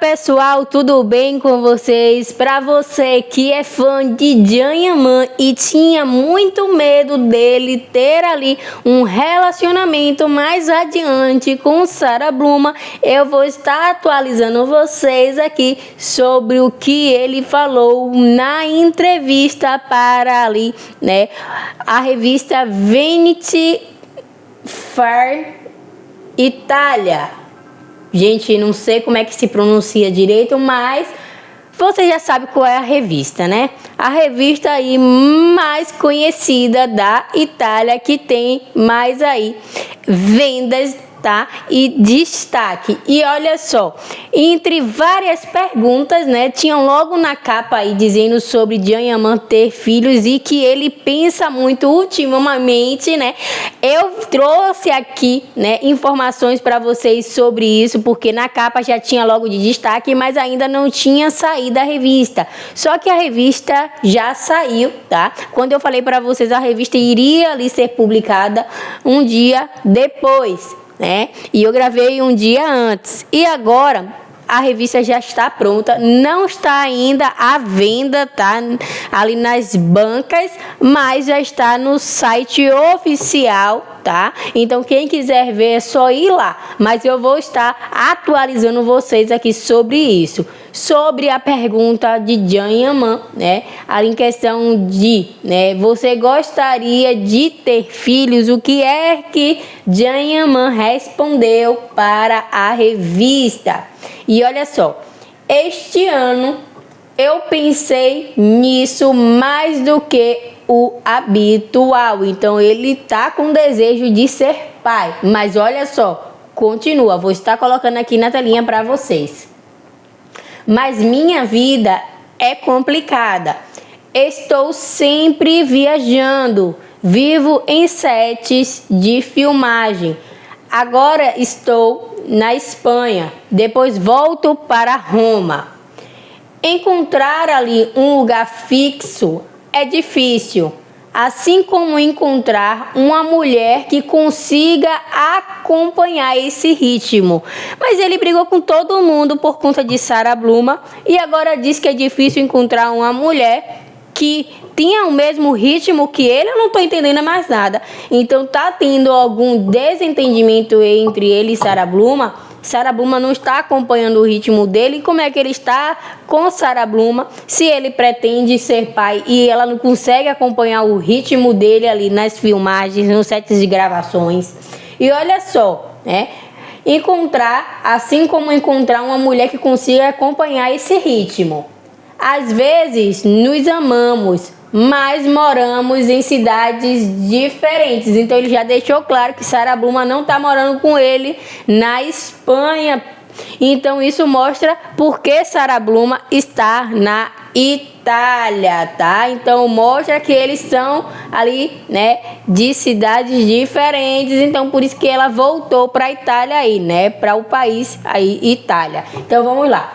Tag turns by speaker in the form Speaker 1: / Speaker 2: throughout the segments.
Speaker 1: pessoal, tudo bem com vocês? Para você que é fã de Janyaman e tinha muito medo dele ter ali um relacionamento mais adiante com Sarah Bluma, eu vou estar atualizando vocês aqui sobre o que ele falou na entrevista para ali, né, a revista Vanity Fair Itália. Gente, não sei como é que se pronuncia direito, mas você já sabe qual é a revista, né? A revista aí mais conhecida da Itália, que tem mais aí vendas, tá? E destaque. E olha só, entre várias perguntas, né? Tinham logo na capa aí dizendo sobre Janyaman ter filhos e que ele pensa muito ultimamente, né? Eu trouxe aqui, né, informações para vocês sobre isso, porque na capa já tinha logo de destaque, mas ainda não tinha saído a revista. Só que a revista já saiu, tá? Quando eu falei para vocês, a revista iria ali ser publicada um dia depois, né? E eu gravei um dia antes. E agora a revista já está pronta, não está ainda à venda, tá? Ali nas bancas, mas já está no site oficial, tá? Então quem quiser ver é só ir lá. Mas eu vou estar atualizando vocês aqui sobre isso. Sobre a pergunta de Janyaman, né? Ali em questão de, né, você gostaria de ter filhos? O que é que Janyaman respondeu para a revista? E olha só, este ano eu pensei nisso mais do que o habitual. Então ele tá com desejo de ser pai. Mas olha só, continua, vou estar colocando aqui na telinha para vocês. Mas minha vida é complicada. Estou sempre viajando. Vivo em sets de filmagem. Agora estou na Espanha. Depois volto para Roma. Encontrar ali um lugar fixo é difícil. Assim como encontrar uma mulher que consiga acompanhar esse ritmo. Mas ele brigou com todo mundo por conta de Sarah Bluma e agora diz que é difícil encontrar uma mulher que tinha o mesmo ritmo que ele. Eu não estou entendendo mais nada. Então tá tendo algum desentendimento entre ele e Sarah Bluma. Sarah Bluma não está acompanhando o ritmo dele. E como é que ele está com Sarah Bluma se ele pretende ser pai e ela não consegue acompanhar o ritmo dele ali nas filmagens, nos sets de gravações? E olha só, né? Encontrar, assim como encontrar uma mulher que consiga acompanhar esse ritmo. Às vezes nos amamos, mas moramos em cidades diferentes. Então ele já deixou claro que Sarah Bluma não está morando com ele na Espanha. Então isso mostra porque Sarah Bluma está na Itália, tá? Então mostra que eles são ali, né, de cidades diferentes. Então por isso que ela voltou para a Itália aí, né, para o país aí, Itália. Então vamos lá.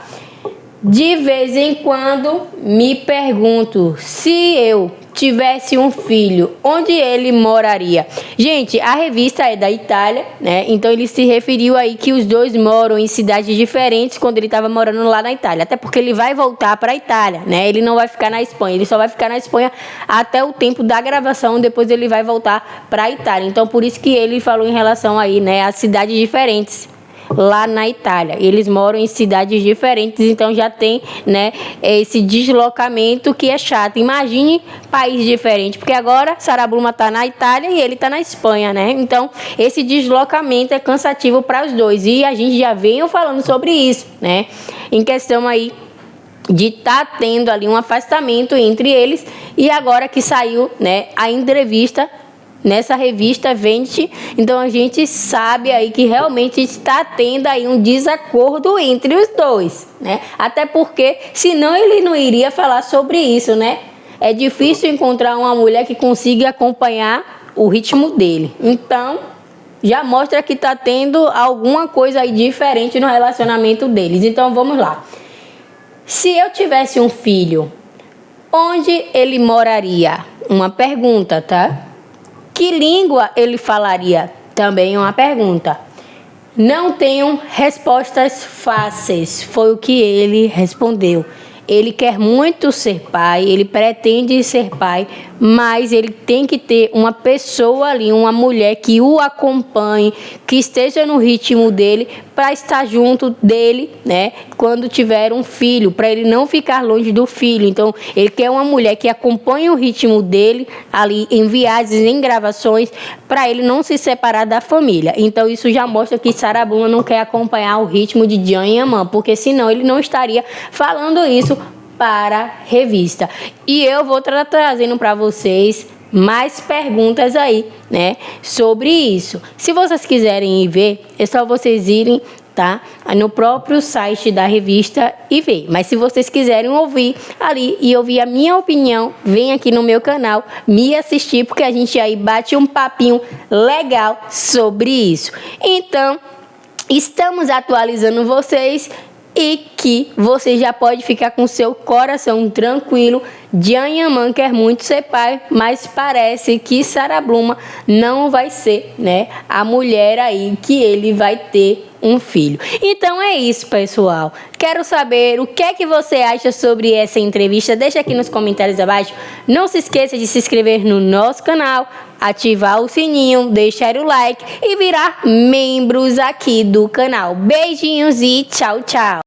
Speaker 1: De vez em quando me pergunto se eu tivesse um filho, onde ele moraria? Gente, a revista é da Itália, né? Então ele se referiu aí que os dois moram em cidades diferentes quando ele estava morando lá na Itália. Até porque ele vai voltar para a Itália, né? Ele não vai ficar na Espanha, ele só vai ficar na Espanha até o tempo da gravação, depois ele vai voltar para a Itália. Então por isso que ele falou em relação aí, né, a cidades diferentes lá na Itália. Eles moram em cidades diferentes, então já tem, né, esse deslocamento que é chato. Imagine país diferente, porque agora Sarah Bluma tá na Itália e ele tá na Espanha, né? Então esse deslocamento é cansativo para os dois e a gente já veio falando sobre isso, né? Em questão aí de estar tendo ali um afastamento entre eles e agora que saiu, né, a entrevista nessa revista Vanity, então a gente sabe aí que realmente está tendo aí um desacordo entre os dois, né? Até porque senão ele não iria falar sobre isso, né? É difícil encontrar uma mulher que consiga acompanhar o ritmo dele. Então já mostra que está tendo alguma coisa aí diferente no relacionamento deles. Então vamos lá. Se eu tivesse um filho, onde ele moraria? Uma pergunta, tá? Que língua ele falaria? Também uma pergunta. Não tenho respostas fáceis, foi o que ele respondeu. Ele quer muito ser pai, ele pretende ser pai, mas ele tem que ter uma pessoa ali, uma mulher que o acompanhe, que esteja no ritmo dele, para estar junto dele, né? Quando tiver um filho, para ele não ficar longe do filho. Então, ele quer uma mulher que acompanhe o ritmo dele ali em viagens, em gravações, para ele não se separar da família. Então, isso já mostra que Sara Bluma não quer acompanhar o ritmo de Jean Yaman, porque senão ele não estaria falando isso para a revista. E eu vou estar trazendo para vocês mais perguntas aí, né, sobre isso. Se vocês quiserem ir ver, é só vocês irem, tá, no próprio site da revista e ver. Mas se vocês quiserem ouvir ali e ouvir a minha opinião, vem aqui no meu canal me assistir, porque a gente aí bate um papinho legal sobre isso. Então, estamos atualizando vocês e que você já pode ficar com seu coração tranquilo. Jean Yaman quer muito ser pai, mas parece que Sara Bluma não vai ser, né, a mulher aí que ele vai ter um filho. Então é isso, pessoal. Quero saber o que é que você acha sobre essa entrevista. Deixa aqui nos comentários abaixo. Não se esqueça de se inscrever no nosso canal, ativar o sininho, deixar o like e virar membros aqui do canal. Beijinhos e tchau, tchau.